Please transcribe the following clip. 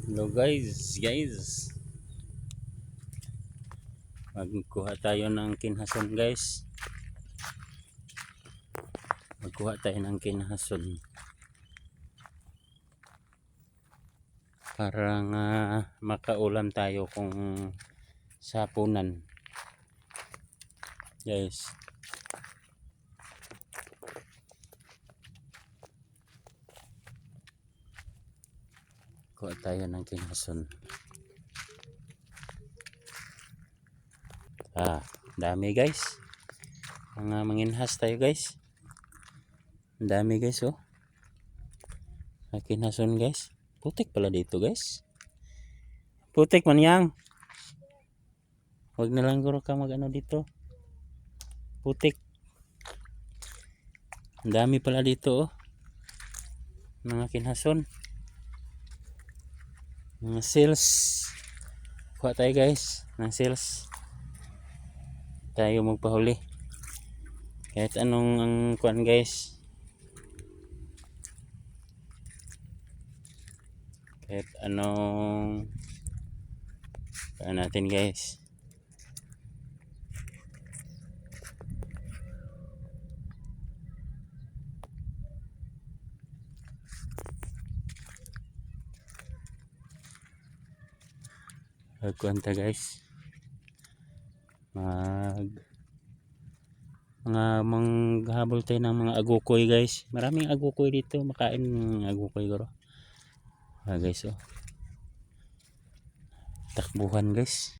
Hello guys, magkuha tayo ng kinhason guys. Magkuha tayo ng kinhason para nga makaulam tayo kung sapunan guys. Kuha tayo ng kinhason. Dami guys. Mga manginhas tayo guys. Dami guys oh. Kinhason guys. Putik pala dito guys. Putik man yang. Huwag na lang guro ka mag-ano dito. Putik. Ang dami pala dito oh. Mga kinhason. Mga seals. Kuha tayo guys ng seals. Tayo magpahuli. Kahit anong ang kuan guys. Kahit anong kuan natin guys. Kuanta guys. Mga manghabol tayo ng mga agukoy guys. Maraming agukoy dito. Makain ng agukoy guro. Guys oh. Takbuhan guys.